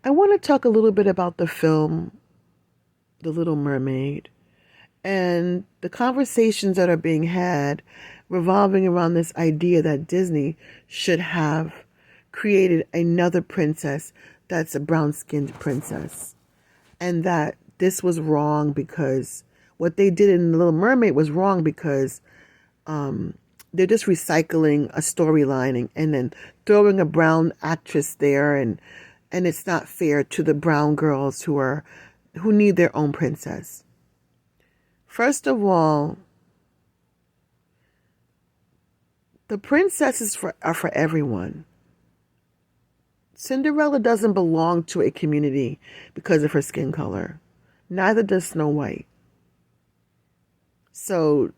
I want to talk a little bit about the film The Little Mermaid and the conversations that are being had revolving around this idea that Disney should have created another princess that's a brown-skinned princess, and that this was wrong because what they did in The Little Mermaid was wrong because they're just recycling a storyline and then throwing a brown actress there, and it's not fair to the brown girls who need their own princess. First of all, the princesses are for everyone. Cinderella doesn't belong to a community because of her skin color. Neither does Snow White. So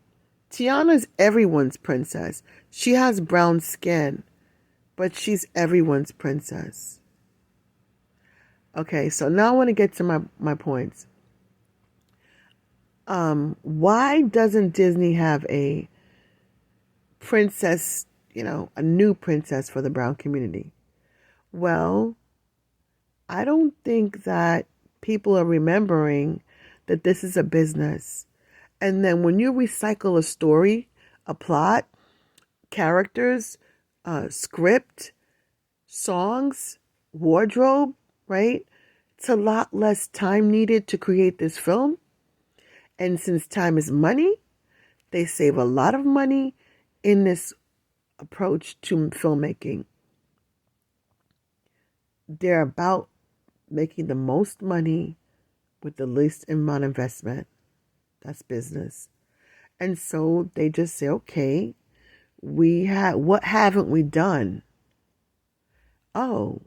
Tiana's everyone's princess. She has brown skin, but she's everyone's princess. Okay, so now I want to get to my points. Why doesn't Disney have a princess, a new princess for the brown community? Well, I don't think that people are remembering that this is a business. And then when you recycle a story, a plot, characters, script, songs, wardrobe, right? It's a lot less time needed to create this film. And since time is money, they save a lot of money in this approach to filmmaking. They're about making the most money with the least amount of investment. That's business. And so they just say, okay, what haven't we done? Oh,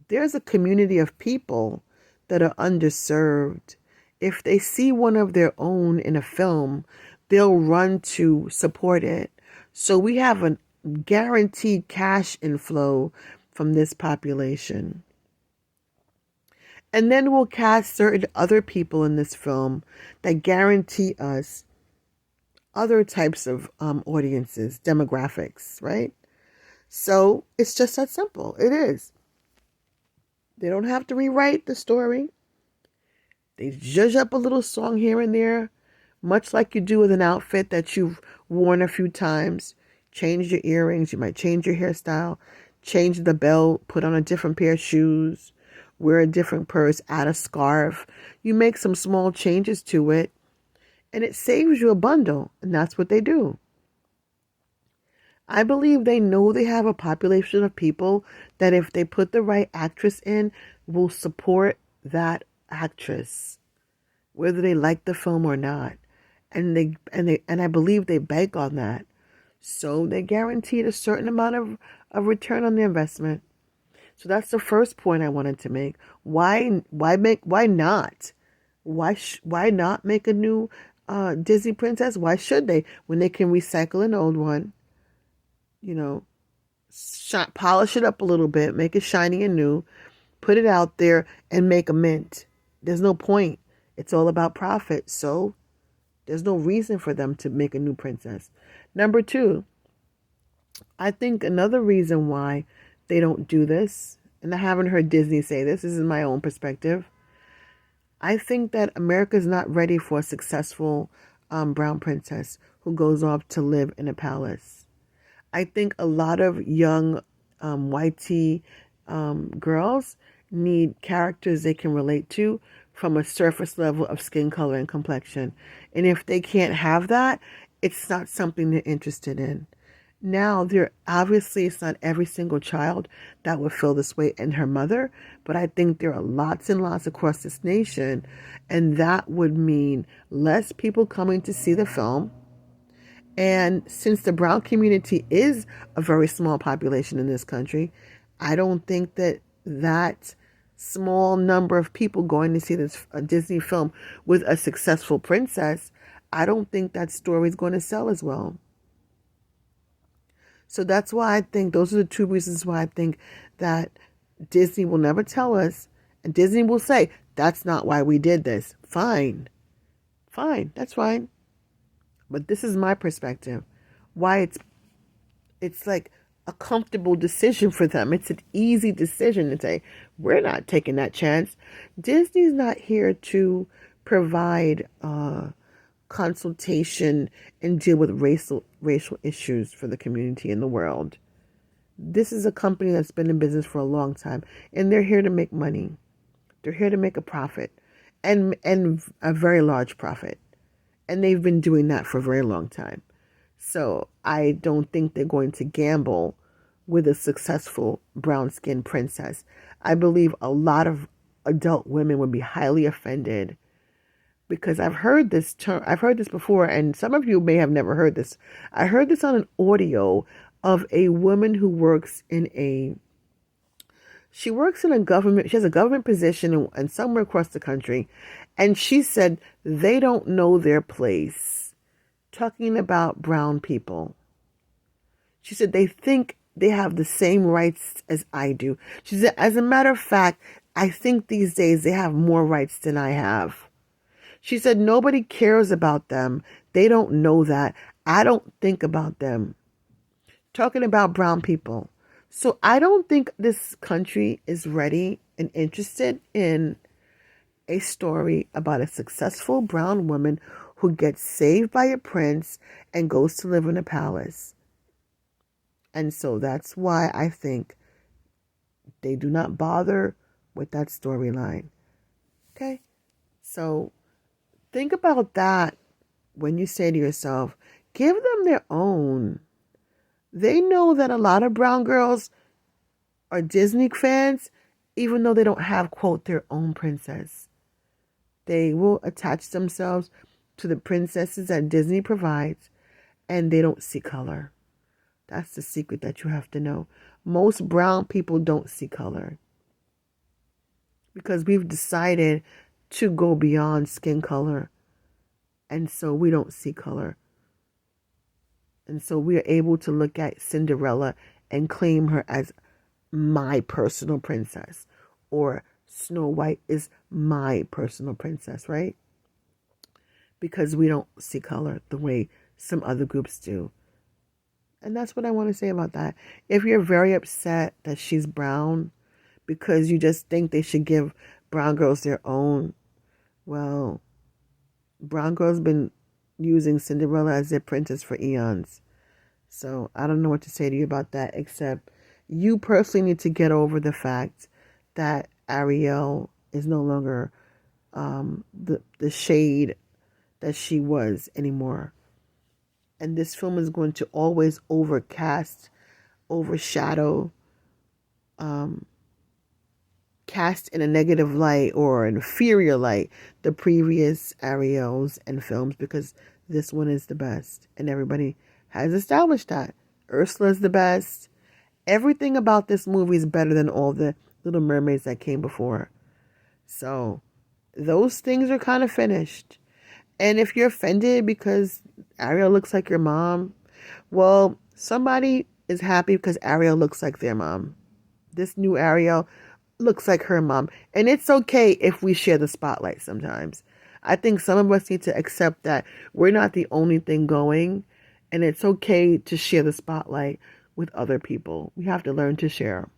there's a community of people that are underserved. If they see one of their own in a film, they'll run to support it. So we have a guaranteed cash inflow from this population. And then we'll cast certain other people in this film that guarantee us other types of audiences, demographics, right? So it's just that simple. It is. They don't have to rewrite the story. They zhuzh up a little song here and there, much like you do with an outfit that you've worn a few times. Change your earrings. You might change your hairstyle, change the belt, put on a different pair of shoes, wear a different purse, add a scarf. You make some small changes to it, and it saves you a bundle, and that's what they do. I believe they know they have a population of people that if they put the right actress in, will support that actress, whether they like the film or not. And I believe they bank on that. So they guaranteed a certain amount of return on the investment. So that's the first point I wanted to make. Why not? Why not make a new Disney princess? Why should they when they can recycle an old one? Polish it up a little bit, make it shiny and new, put it out there and make a mint. There's no point. It's all about profit. So there's no reason for them to make a new princess. Number two, I think another reason why they don't do this, and I haven't heard Disney say this is my own perspective. I think that America's not ready for a successful brown princess who goes off to live in a palace. I think a lot of young whitey girls need characters they can relate to from a surface level of skin color and complexion. And if they can't have that, it's not something they're interested in. Now, it's not every single child that would feel this way and her mother, but I think there are lots and lots across this nation, and that would mean less people coming to see the film. And since the brown community is a very small population in this country, I don't think that small number of people going to see this Disney film with a successful princess, I don't think that story is going to sell as well. So that's why I think those are the two reasons why I think that Disney will never tell us, and Disney will say, that's not why we did this. Fine, that's fine. But this is my perspective. Why it's like a comfortable decision for them. It's an easy decision to say, we're not taking that chance. Disney's not here to provide consultation and deal with racial issues for the community in the world. This is a company that's been in business for a long time, and they're here to make money. They're here to make a profit, and a very large profit. And they've been doing that for a very long time. So I don't think they're going to gamble with a successful brown-skinned princess. I believe a lot of adult women would be highly offended, because I've heard this term. I've heard this before, and some of you may have never heard this. I heard this on an audio of a woman who works in a government. She has a government position and somewhere across the country, and she said they don't know their place, talking about brown people. She said they think they have the same rights as I do. She said, as a matter of fact, I think these days they have more rights than I have. She said nobody cares about them. They don't know that. I don't think about them. Talking about brown people. So I don't think this country is ready and interested in a story about a successful brown woman who gets saved by a prince and goes to live in a palace. And so that's why I think they do not bother with that storyline. Okay? So think about that when you say to yourself, give them their own. They know that a lot of brown girls are Disney fans, even though they don't have, quote, their own princess. They will attach themselves to the princesses that Disney provides, and they don't see color. That's the secret that you have to know. Most brown people don't see color, because we've decided to go beyond skin color, and so we don't see color. And so we are able to look at Cinderella and claim her as my personal princess, or Snow White is my personal princess, right? Because we don't see color the way some other groups do. And that's what I want to say about that. If you're very upset that she's brown because you just think they should give brown girls their own, well, brown girls been using Cinderella as their princess for eons. So I don't know what to say to you about that, except you personally need to get over the fact that Ariel is no longer the shade that she was anymore. And this film is going to always overshadow, cast in a negative light or an inferior light the previous Ariels and films, because this one is the best. And everybody has established that. Ursula's the best. Everything about this movie is better than all the Little Mermaids that came before. So those things are kind of finished. And if you're offended because Ariel looks like your mom, well, somebody is happy because Ariel looks like their mom. This new Ariel looks like her mom. And it's okay if we share the spotlight sometimes. I think some of us need to accept that we're not the only thing going. And it's okay to share the spotlight with other people. We have to learn to share.